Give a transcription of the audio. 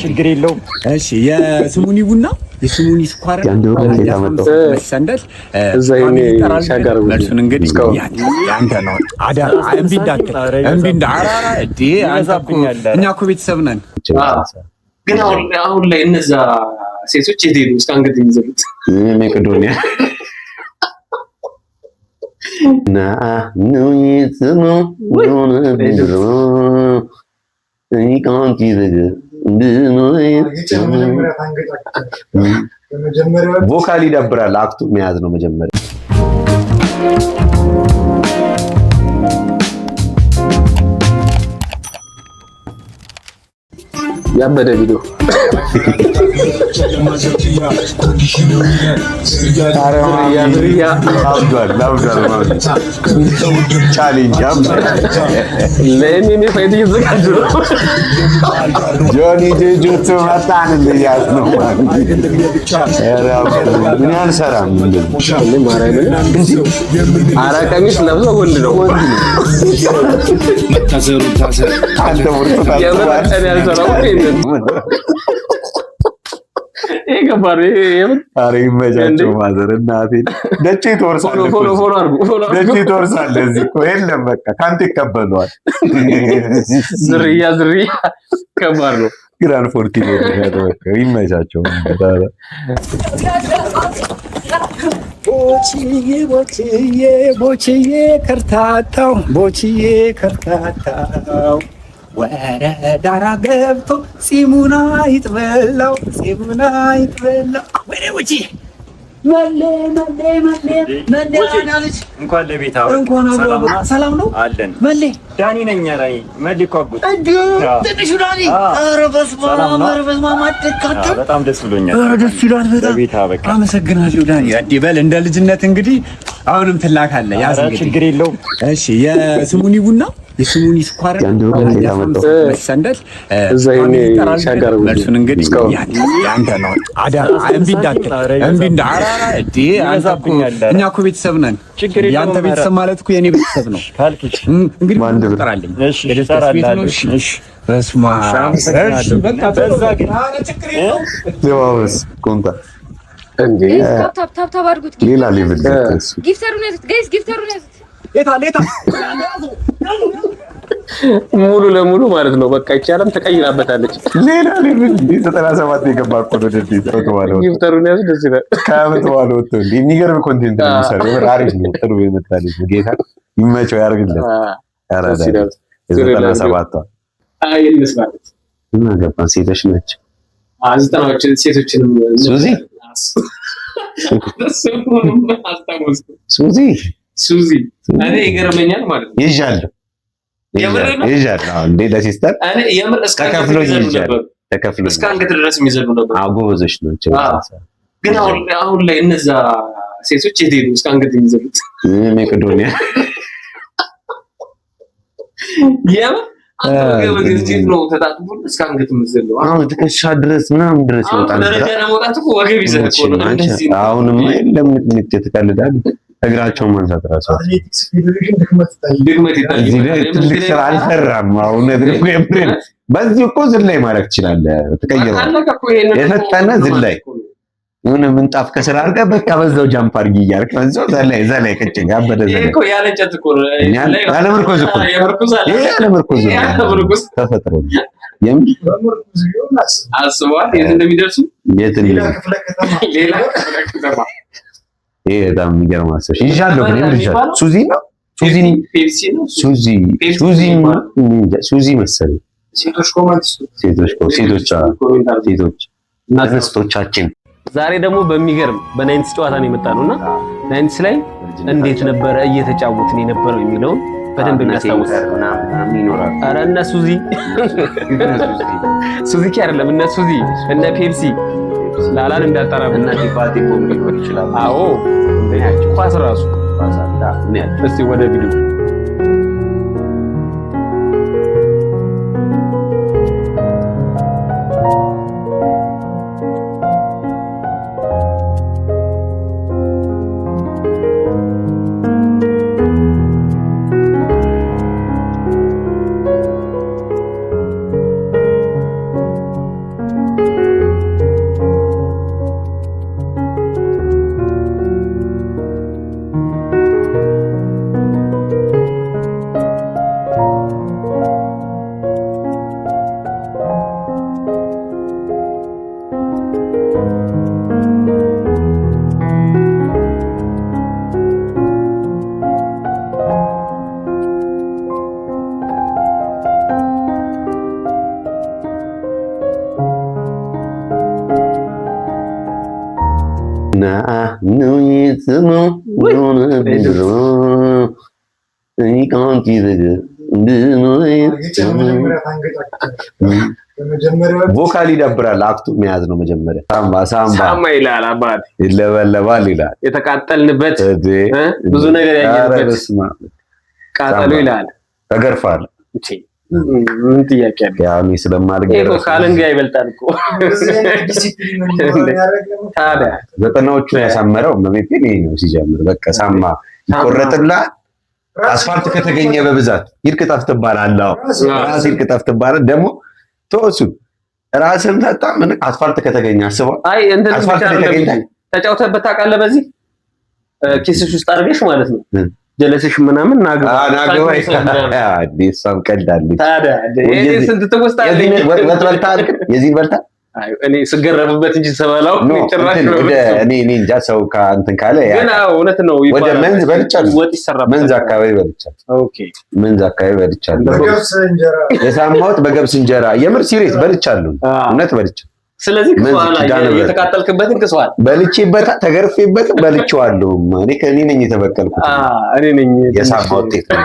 ችግር የለውም። እሺ የስሙኒ ቡና የስሙኒ ስኳር ሰንደል እዛይኔ ሻጋር መልሱን እንግዲህ ያንተ ነው። አዳር እምቢ እንዳራ እኛ እኮ ቤተሰብ ነን። ግን አሁን ላይ እነዛ ሴቶች የት ሄዱ? እስከ አንገት የሚዘሉት መቄዶንያ ና ነው የትሙ ቮካል ይደብራል። አክቱ መያዝ ነው መጀመሪያ። ያበደ ቪዲዮ ጆኒ ጁጁቱ መጣን እንደያዝ ነው። ኧረ ቀሚስ ለብሶ ወንድ ነው። ይመቻቸው ማዘር እናቴን ደቼ ትወርሳለህ እዚህ እኮ የለም በቃ ከአንተ ይቀበለዋል። ዝርያ ከባድ ነው። ግራን ፎርቲ ይመቻቸው። ቦችዬ ከርታታው ወረዳራ ገብቶ ፂሙና ይጥበላው ወይኔ ቦቼ መሌ አዳነች እንኳን ለቤታ ሰላም ነው አለን። መሌ ዳኒ ነኝ። ራይ መሌ ቋቁት ትንሹ ዳኒ ኧረ በስመ አብ አደካተ በጣም ደስ ብሎኛል። ኧረ ደስ ይላል በጣም ቤታ በቃ አመሰግናለሁ ዳኒ። አዲበል እንደ ልጅነት እንግዲህ አሁንም ትላካለህ። ያዝ እንግዲህ ችግር የለውም። እሺ የስሙኒ ቡና የስሙኒ ስኳር ሰንደል እዛይኔ ሻጋር መልሱን እንግዲህ ያንተ ነው። አዳር እምቢ እንዳራ እኛ እኮ ቤተሰብ ነን። ያንተ ቤተሰብ ማለት እኮ የኔ ቤተሰብ ነው። እንግዲህ ማን ትጠራለኝ? እሺ እሺ በስማ ሌላ ሌቭል ሙሉ ለሙሉ ማለት ነው። በቃ ይቻላል ተቀይራበታለች። ሌላ ሌቭል 97 የገባ እኮ ነው። ጊፍተሩን ያዝ ደስ ይላል። ከዓመት በኋላ ወጥቶ የሚገርም ኮንቴንት ነው የሚሰራው። አሪፍ ነው። ጥሩ የመጣልኝ ጌታ ይመቸው ያርግለት። አራዳ 97 አይልስ ማለት እና ገባን ሴቶች ናቸው። ዘጠናዎች ሴቶችንም ሱዚ እኔ ይገርመኛል ማለት ነው። ይዣለሁ እንዴ ለሲስተር ተከፍሎ እስከ አንገት ድረስ የሚዘሉ ነበር። ጎበዞች ናቸው። ግን አሁን ላይ እነዛ ሴቶች የት ሄዱ? እስከ አንገት የሚዘሉት መቄዶንያ እስከ አንገት የምትዘለው ትከሻ ድረስ ምናምን ድረስ ይወጣል። አሁንም የለም ትቀልዳል። እግራቸውን ማንሳት ራሱ ትልቅ ስራ አልሰራም። አሁን በዚህ እኮ ዝላይ ማድረግ ትችላለህ። ትቀይረዋለህ። የፈጠነ ዝላይ የሆነ ምንጣፍ ከስራ አድርገህ በቃ በዛው ጃምፕ አድርጊ እያልክ በዛው ዘላይ ቅጭኝ ያበደ ዘላይ እኮ ያለ እንጨት እኮ ነው። ያለ ምርኮዝ እኮ ያለ ምርኮዝ ተፈጥሮ አስበዋል የት እንደሚደርሱ ሌላ ክፍለ ከተማ ይሄ በጣም የሚገርም አሰሽ ይሻለው። ግን ይሻለው ሱዚ መሰለኝ። ሴቶች እናቶቻችን ዛሬ ደግሞ በሚገርም በናይንቲስ ጨዋታ ነው የመጣ ነውና ናይንቲስ ላይ እንዴት ነበረ እየተጫወትን የነበረው የሚለውን በደንብ የሚያስታውስ ይኖራል። ኧረ እነ ሱዚ አይደለም እነ ሱዚ እነ ፔፕሲ ላላን እንዳጠራብ እና ዲፓቲ ቦም ሊሆን ይችላል። አዎ ኳስ ራሱ እስቲ ወደ ቪዲዮ ቮካል ይደብራል። አክቱ መያዝ ነው መጀመሪያ። ሳምባ ይላል አባት ይለበለባል ይላል። የተቃጠልንበት ብዙ ነገር ያየንበት ቃጠሎ ይላል። ተገርፋል። ምን ጥያቄ አለ? ያው እኔ ስለማልገርፍ እኮ ካለንጋ ይበልጣል እኮ ታዲያ ዘጠናዎቹ ያሳመረው መቤቴ ነው ሲጀምር። በቃ ሳማ ይቆረጥላ አስፋልት ከተገኘ በብዛት ይርቅጣፍ ትባላለህ። ራስ ይርቅጣፍ ትባላለህ። ደግሞ ተወሱ ራስን ፈጣ ምን አስፋልት ከተገኘ አስበው። አይ እንትን አስፋልት ከተገኘ ተጫውተህበት ታውቃለህ? በዚህ ኪስሽ ውስጥ አድርገሽ ማለት ነው ጀለስሽ ምናምን ናገባ አዲስም ቀልዳለች። ታዲያ ስንት ትውስታ የዚህን በልታ እኔ ስገረፍበት እንጂ ሰበላው ጭራሽ ነው። እኔ እንጃ ሰው ከእንትን ካለ ግን እውነት ነው ወደ መንዝ በልቻለሁ። ወጥ ይሰራል። መንዝ አካባቢ በልቻለሁ። ኦኬ መንዝ አካባቢ በልቻለሁ። የሳማሁት በገብስ እንጀራ የምር ሲሪየስ በልቻለሁ። እውነት በልቻለሁ። ስለዚህ ከኋላ የተቃጠልክበትን ክሷል በልቼበት ተገርፌበት በልቼዋለሁ። እኔ ነኝ የተበቀልኩት። እኔ ነኝ የሳማ ውጤት ነው።